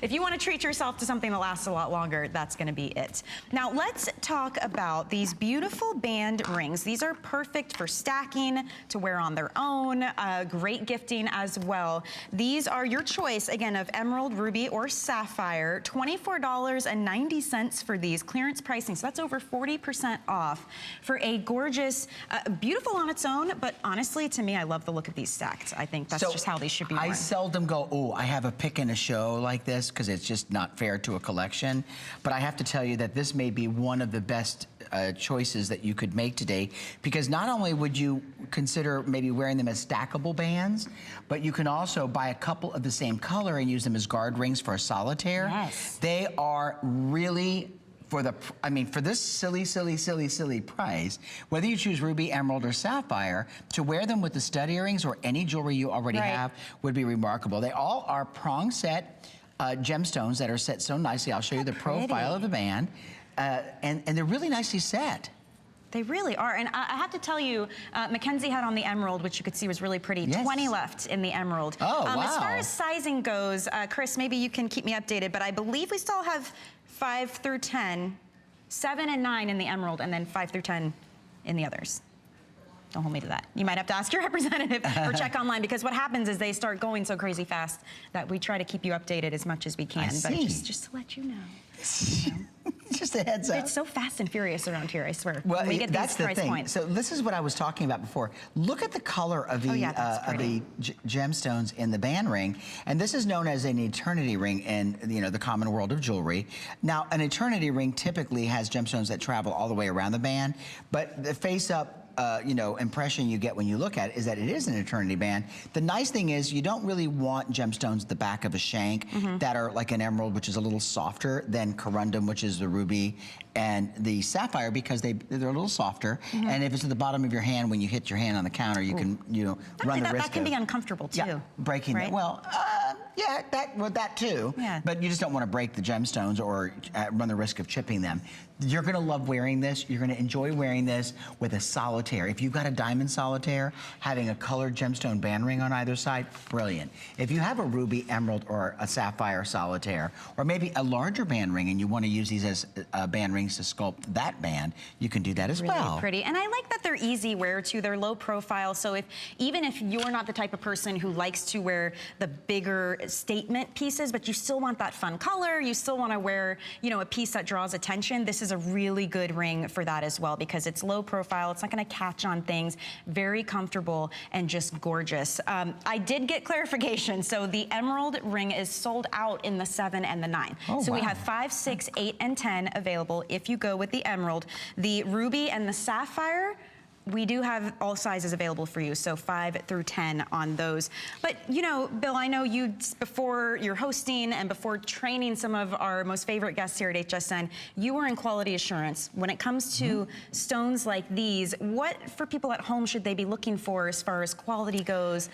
If you want to treat yourself to something that lasts a lot longer, that's going to be it. Now let's talk about these beautiful band rings. These are perfect for stacking, to wear on their own, great gifting as well. These are your choice, again, of emerald, ruby, or sapphire. $24.90 for these, clearance pricing, so that's over 40% off for a gorgeous, beautiful on its own, but honestly, to me, I love the look of these stacked. I think that's just how they should be worn. I seldom go, oh, I have a pick in a show like this, because it's just not fair to a collection. But I have to tell you that this may be one of the best choices that you could make today, because not only would you consider maybe wearing them as stackable bands, but you can also buy a couple of the same color and use them as guard rings for a solitaire. Yes. They are really, for the, I mean, for this silly, silly, silly, silly price, whether you choose ruby, emerald, or sapphire, to wear them with the stud earrings or any jewelry you already have would be remarkable. They all are prong set gemstones that are set so nicely. I'll show you the profile of the band, and they're really nicely set. They really are, and I have to tell you, Mackenzie had on the emerald, which you could see was really pretty. Yes. 20 left in the emerald. Oh, wow. As far as sizing goes, Chris, maybe you can keep me updated, but I believe we still have 5 through 10, 7 and 9 in the emerald, and then 5 through 10 in the others. Don't hold me to that. You might have to ask your representative or check online, because what happens is they start going so crazy fast that we try to keep you updated as much as we can. But just to let you know. Just a heads up. It's so fast and furious around here, I swear. Well, we get that's these the price thing. points. So this is what I was talking about before. Look at the color of the, gemstones in the band ring, and this is known as an eternity ring in the common world of jewelry. Now, an eternity ring typically has gemstones that travel all the way around the band, but the face-up impression you get when you look at it is that it is an eternity band. The nice thing is you don't really want gemstones at the back of a shank that are like an emerald, which is a little softer than corundum, which is the ruby, and the sapphire, because they're a little softer. And if it's at the bottom of your hand, when you hit your hand on the counter, you can run the risk that can be uncomfortable too. Yeah, breaking it. Well, yeah, that too. Yeah. But you just don't want to break the gemstones or run the risk of chipping them. You're going to love wearing this. You're going to enjoy wearing this with a solitaire. If you've got a diamond solitaire, having a colored gemstone band ring on either side, brilliant. If you have a ruby, emerald, or a sapphire solitaire, or maybe a larger band ring and you want to use these as band rings to sculpt that band, you can do that as well. Really pretty. And I like that they're easy wear too. They're low profile. So even if you're not the type of person who likes to wear the bigger statement pieces, but you still want that fun color, you still want to wear, a piece that draws attention, this is a really good ring for that as well, because it's low profile, it's not going to catch on things, very comfortable and just gorgeous. I did get clarification, so the emerald ring is sold out in the 7 and the 9. So we have 5, 6, 8, and 10 available if you go with the emerald. The ruby and the sapphire, we do have all sizes available for you, so 5 through 10 on those. But Bill, I know you, before you're hosting and before training some of our most favorite guests here at HSN, you were in quality assurance. When it comes to stones like these, what for people at home should they be looking for as far as quality goes,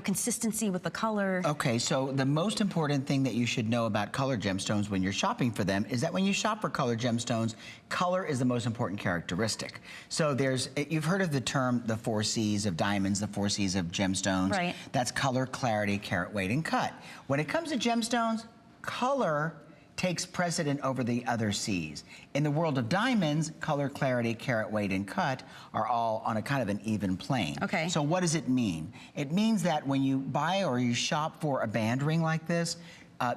consistency with the color? Okay, so the most important thing that you should know about colored gemstones when you're shopping for them is that when you shop for colored gemstones, color is the most important characteristic. So you've heard of the term, the 4 C's of diamonds, the 4 C's of gemstones. Right. That's color, clarity, carat, weight, and cut. When it comes to gemstones, color takes precedent over the other C's. In the world of diamonds, color, clarity, carat, weight, and cut are all on a kind of an even plane. Okay. So what does it mean? It means that when you buy or you shop for a band ring like this,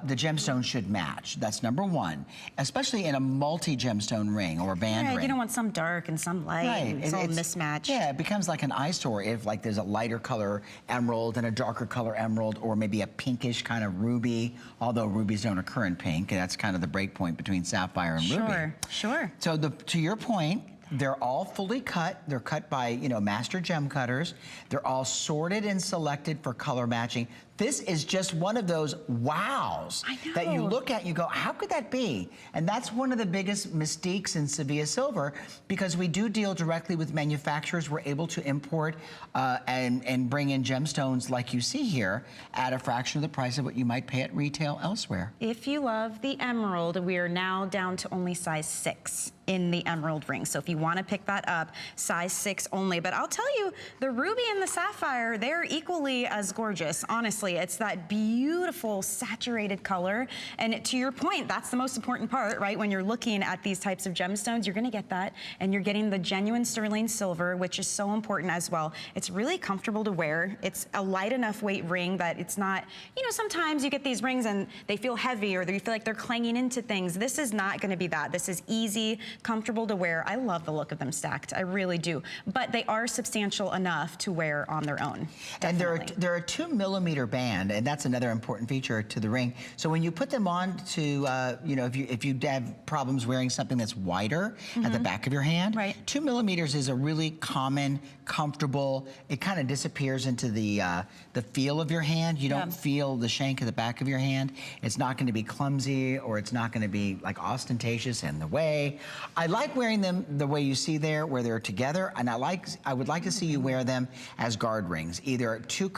the gemstone should match. That's number one, especially in a multi-gemstone ring or a band ring. You don't want some dark and some light. Right. It's all mismatched. Yeah, it becomes like an eyesore if there's a lighter color emerald and a darker color emerald, or maybe a pinkish kind of ruby, although rubies don't occur in pink. That's kind of the break point between sapphire and ruby. Sure. So to your point, they're all fully cut. They're cut by, master gem cutters. They're all sorted and selected for color matching. This is just one of those wows that you look at and you go, how could that be? And that's one of the biggest mystiques in Sevilla silver, because we do deal directly with manufacturers. We're able to import and bring in gemstones like you see here at a fraction of the price of what you might pay at retail elsewhere. If you love the emerald, we are now down to only size 6 in the emerald ring. So if you want to pick that up, size 6 only. But I'll tell you, the ruby and the sapphire, they're equally as gorgeous, honestly. honestly. It's that beautiful saturated color. And to your point, that's the most important part, right? When you're looking at these types of gemstones, you're gonna get that, and you're getting the genuine sterling silver, which is so important as well. It's really comfortable to wear. It's a light enough weight ring that it's not, you know, sometimes you get these rings and they feel heavy or you feel like they're clanging into things. This is not gonna be that. This is easy, comfortable to wear. I love the look of them stacked, I really do. But they are substantial enough to wear on their own. And Definitely. they're a 2mm band, and that's another important feature to the ring. So when you put them on to, you know, if you have problems wearing something that's wider at the back of your hand, Right. 2mm is a really common, comfortable. It kind of disappears into the feel of your hand. You don't feel the shank at the back of your hand. It's not going to be clumsy, or it's not going to be like ostentatious in the way. I like wearing them the way you see there, where they're together, and I would like to see you wear them as guard rings, either two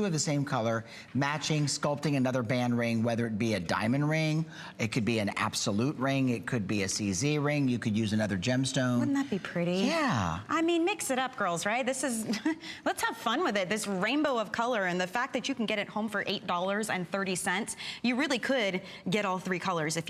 of the same color, matching, sculpting another band ring, whether it be a diamond ring, it could be an absolute ring, it could be a CZ ring, you could use another gemstone. Wouldn't that be pretty? Yeah. I mean, mix it up, girls, right? This is, let's have fun with it. This rainbow of color, and the fact that you can get it home for $8.30, you really could get all three colors if